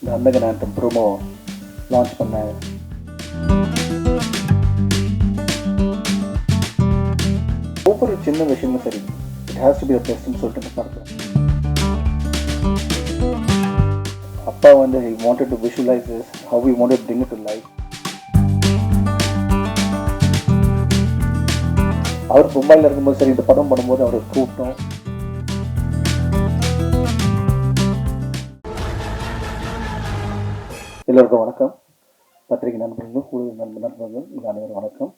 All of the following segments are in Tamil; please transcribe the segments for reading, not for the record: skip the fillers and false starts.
இந்த அந்தகன் ஆண்டம் ப்ரோமோ லான்ச் பண்ணேன். ஒவ்வொரு சின்ன விஷயமும் சரி, it has to be the பெஸ்ட்னு சொல்லிட்டு இந்த படத்தில் அப்பா வந்து he wanted to visualize this, how we wanted to bring it to life. அவர் மும்பையில் இருக்கும்போது சரி, இந்த படம் பண்ணும்போது அவரை கூப்பிட்டோம். எல்லோருக்கும் வணக்கம். பத்திரிகை நண்பர்களும் கூடுதல் நண்பர்கள் உங்கள் அனைவரும் வணக்கம்.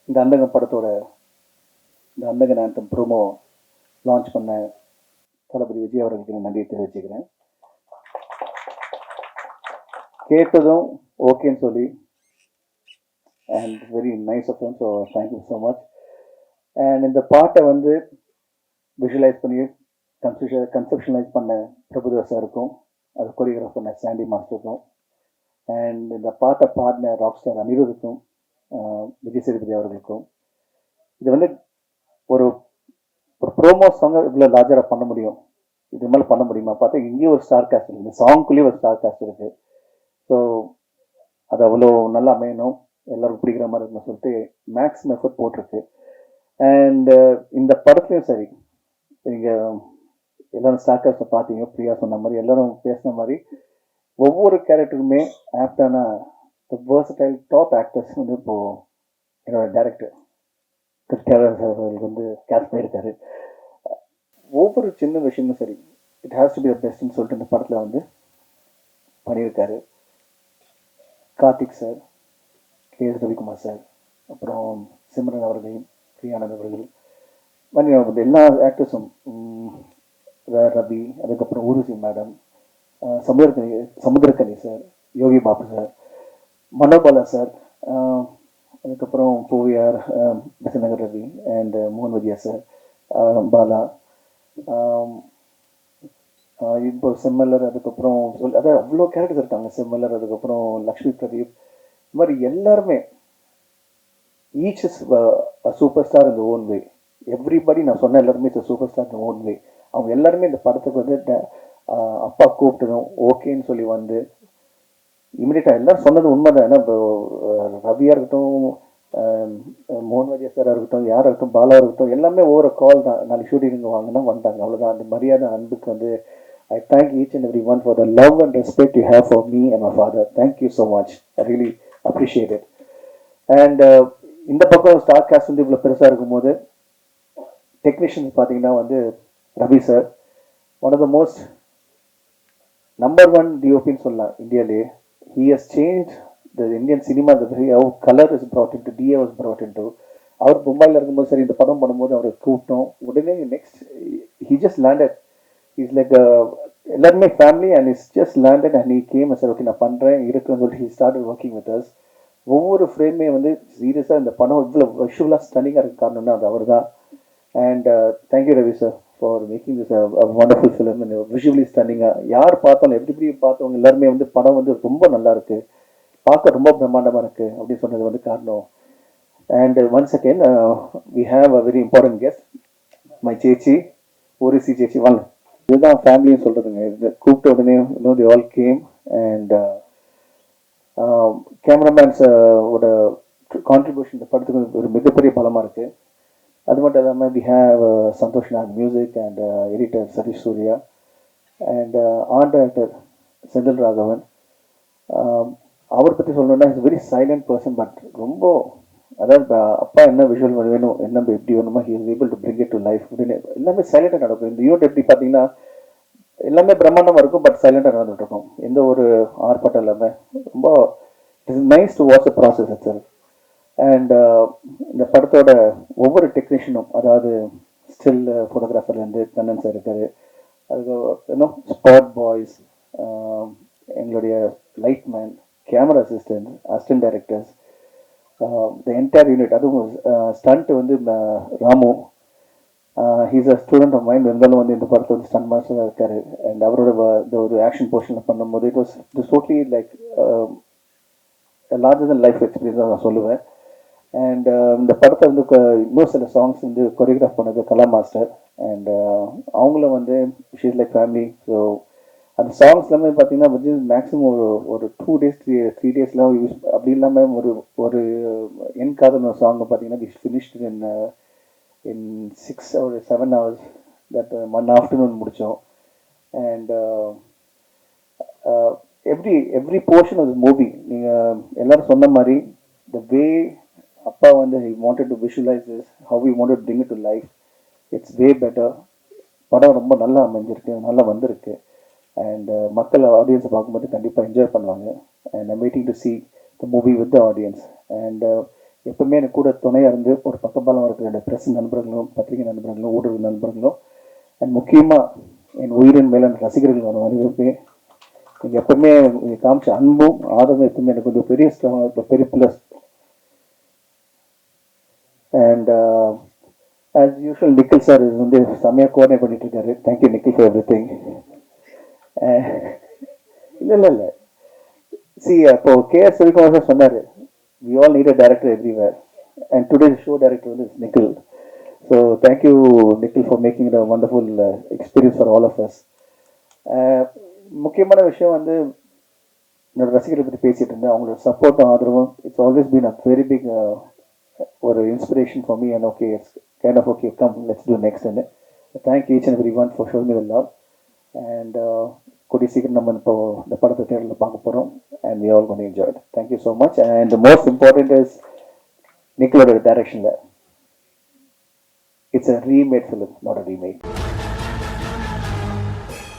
இந்த அந்தகன் படத்தோட இந்த அந்தகன் ஆண்டம் ப்ரோமோ லான்ச் பண்ண தளபதி விஜய் அவர்களுக்கு நான் நன்றியை தெரிவிச்சுக்கிறேன். கேட்டதும் ஓகேன்னு சொல்லி and very nice of them, so thank you so much. And இந்த பாட்டை வந்து விஷுவலைஸ் பண்ணி கன்செப்ஷனலைஸ் பண்ண பிரபுதேவா சாருக்கும், அது கொரியோகிராஃப் பண்ண சாண்டி மாஸ்டருக்கும், அண்ட் இந்த பாட்டை பாடின ராக் ஸ்டார் அனிருத்துக்கும், விஜய் சேதுபதி அவர்களுக்கும். இது வந்து ஒரு ஒரு ப்ரோமோ சாங்கை இவ்வளோ லார்ஜராக பண்ண முடியும், இது மேலே பண்ண முடியுமா பார்த்தா இங்கேயும் ஒரு ஸ்டார் காஸ்ட் இருக்குது, இந்த சாங்குள்ளேயும் ஒரு ஸ்டார் காஸ்ட் இருக்குது. ஸோ அது அவ்வளோ நல்லா அமையணும், எல்லோரும் பிடிக்கிற மாதிரி இருக்குன்னு சொல்லிட்டு மேக்ஸிமம் எஃபர்ட் போட்டிருக்கு. அண்ட் இந்த படத்துலையும் சரி, நீங்கள் எல்லோரும் ஸ்டார் காஸ்ட்டை பார்த்தீங்க, பிரியா சொன்ன மாதிரி எல்லோரும் பேசின மாதிரி ஒவ்வொரு கேரக்டருமே ஆப்டான வேர்சடைல் டாப் ஆக்டர்ஸ் வந்து இப்போது என்னோட டைரக்டர் கிறிஸ்டியானஸ் அவர்களுக்கு வந்து கேஸ்ட் பண்ணியிருக்காரு. ஒவ்வொரு சின்ன விஷயமும் சரி, it has to be the பெஸ்ட்னு சொல்லிட்டு இந்த படத்தில் வந்து பண்ணியிருக்காரு. Karthik sir, KS. Ravikumar sir, அப்புறம் சிம்ரன் அவர்கள், பிரியானந்த் அவர்கள், மாதிரி எல்லா ஆக்டர்ஸும், ரவி, அதுக்கப்புறம் Urvashi madam, Samuthirakani sir, Yogi Babu sir, Manobala sir, அதுக்கப்புறம் பூவியார், நகர் ரவி அண்ட் மோகன் விஜயா சார், பாலா, இப்போ செம்மல்லர், அதுக்கப்புறம் அதான் அவ்வளோ கேரக்டர்ஸ் இருக்காங்க. செம்மல்லர், அதுக்கப்புறம் லக்ஷ்மி பிரதீப், இந்த மாதிரி எல்லாருமே ஈச் இஸ் சூப்பர் ஸ்டார் இந்த ஓன் வே. எவ்ரிபடி நான் சொன்ன எல்லாருமே இட்ஸ் சூப்பர் ஸ்டார் இந்த ஓன் வே. அவங்க எல்லாருமே இந்த படத்துக்கு வந்து அப்பா கூப்பிட்டதும் ஓகேன்னு சொல்லி வந்து இமீடியட்டாக எல்லோரும் சொன்னது உண்மை தான். ஏன்னா இப்போ ரவியாக இருக்கட்டும், மோகன் விஜயா சாராக இருக்கட்டும், யாராக இருக்கட்டும், பாலாவாக இருக்கட்டும், எல்லாமே ஒவ்வொரு கால் தான். நாளைக்கு ஷூட்டிங் வாங்கினா வந்துட்டாங்க, அவ்வளோதான். அந்த மரியாதை அன்புக்கு வந்து I thank each and every one for the love and respect you have for me and my father. Thank you so much. I really appreciate it. And இந்த பக்கம் ஸ்டார் காஸ்ட் வந்து இவ்வளோ பெருசாக இருக்கும்போது டெக்னீஷியன்ஸ் பார்த்தீங்கன்னா வந்து Ravi sir one of the most number one டிஓபின்னு சொல்லலாம் இந்தியாவிலே. He has changed the Indian cinema, the way how color is brought into, DA was brought into. அவர் மும்பையில் இருக்கும்போது சரி, இந்த படம் பண்ணும்போது அவரை கூப்பிட்டோம். உடனே next he just landed. He's like எல்லாருமே family and is just landed and he came and said okay நான் பண்ணுறேன் இருக்குன்னு சொல்லிட்டு he started working with us. ஒவ்வொரு ஃப்ரேமே வந்து சீரியஸாக இந்த படம் இவ்வளோ விஷுவலாக ஸ்டன்னிங்காக இருக்க காரணம்னா அது அவர் தான். And thank you Ravi sir for making this wonderful film and visually ஸ்டன்னிங்காக. யார் பார்த்தாலும் எப்படி பார்த்தவங்க எல்லாருமே வந்து படம் வந்து ரொம்ப நல்லா இருக்குது, பார்க்க ரொம்ப பிரம்மாண்டமாக இருக்குது அப்படின்னு சொன்னது வந்து காரணம். And once again we have a very important guest, my சேச்சி, ஊரிசி சேச்சி. வாங்க, இதுதான் ஃபேமிலின்னு சொல்கிறதுங்க. இது கூப்பிட்ட உடனே இன்னும் the all game. And cameramen's ஓட கான்ட்ரிபியூஷன் இந்த படத்துக்கு ஒரு மிகப்பெரிய பலமாக இருக்குது. அது மட்டும் இல்லாமல் we have Santhosh Nag music and editor Sathish Surya and art director Senthil Raghavan. அவரை பற்றி சொல்லணுன்னா is very silent person, but ரொம்ப அதாவது அப்பா என்ன விஷுவல் வேணும், என்ன எப்படி வேணுமோ he is able to bring it to life அப்படின்னு எல்லாமே சைலண்டாக நடக்கும். இந்த யூனிட் எப்படி பார்த்தீங்கன்னா எல்லாமே பிரம்மாண்டமாக இருக்கும், பட் சைலண்டாக நடந்துகிட்டு இருக்கும், எந்த ஒரு ஆர்ப்பாட்டம் இல்லாமல். ரொம்ப it is nice to watch the process it self. And இந்த படத்தோட ஒவ்வொரு டெக்னீஷியனும், அதாவது ஸ்டில் ஃபோட்டோகிராஃபர்லேருந்து கண்ணன் சார் இருக்கார், அதுக்கு இன்னும் ஸ்பாட் பாய்ஸ், எங்களுடைய lightman, camera assistant directors, the entire unit. அதுவும் ஸ்டண்ட் வந்து Ramu, he's a student of mind, இருந்தாலும் வந்து இந்த படத்தில் வந்து ஸ்டண்ட் மாஸ்டராக இருக்கார். அண்ட் அவரோட இந்த ஒரு ஆக்ஷன் போர்ஷனில் பண்ணும்போது it was totally like larger than life எக்ஸ்பீரியன்ஸாக நான் சொல்லுவேன். அண்ட் இந்த படத்தை வந்து இன்னும் சில சாங்ஸ் வந்து கொரியோகிராஃப் பண்ணது கலா மாஸ்டர். அண்ட் அவங்கள வந்து ஷீஸ் லைக் ஃபேமிலி. ஸோ அந்த சாங்ஸ் எல்லாமே பார்த்தீங்கன்னா வந்து மேக்ஸிமம் ஒரு ஒரு 2 days 3 daysலாம் யூஸ் அப்படி இல்லாமல் ஒரு ஒரு என் காதல் சாங்கை பார்த்தீங்கன்னா we finished in 6 or 7 hours. That one afternoon முடித்தோம். And every portion of the movie நீங்கள் எல்லாரும் சொன்ன மாதிரி த வே அப்பா வந்து he wanted to visualize this, how we wanted to bring it to life, it's way better. படம் ரொம்ப நல்லா அமைஞ்சிருக்கு, நல்லா வந்திருக்கு. அண்ட் மக்கள் ஆடியன்ஸை பார்க்கும்போது கண்டிப்பாக என்ஜாய் பண்ணுவாங்க. And I'm waiting to see the movie with the audience. And எப்பவுமே எனக்கு கூட துணையாக இருந்து ஒரு பக்கபாலம் இருக்கிற என்னோட ப்ரெஸ் நண்பர்களும் பத்திரிகை நண்பர்களும் ஊடக நண்பர்களும் அண்ட் முக்கியமாக என் உயிரின் மேலான ரசிகர்கள் அனைவருமே நீங்கள் எப்பவுமே நீங்கள் காமிச்ச அன்பும் ஆதரவும் எப்பவுமே எனக்கு கொஞ்சம் பெரிய ஸ்ட்ராங் பெரிய plus. And as usual Nikhil sir வந்து செம்மையாக கோஆர்டினேட் பண்ணிட்டு இருக்காரு. Thank you Nikhil for everything. இல்லை சி அப்போ கேஎஸ் ரவிக்குமார் சார் சொன்னார் we all need a director everywhere. And today show director வந்து Nikhil. So thank you Nikhil for making it a wonderful experience for all of us. முக்கியமான விஷயம் வந்து என்னோட ரசிகர்களை பற்றி பேசிகிட்டு இருந்தேன். அவங்களோட சப்போர்ட்டும் ஆதரவும் it's always been a very big ஒரு inspiration for me. And okay it's kind of okay come let's do next. And thank each and every one for showing me the love. And கூடிய சீக்கிரம் நம்ம இப்போ இந்த படத்தை தேட்டரில் பார்க்க போகிறோம். And we all gonna enjoy it. Thank you so much. And most important is நிக்கிலோட டைரக்ஷனில் it's a remade film, not a remake.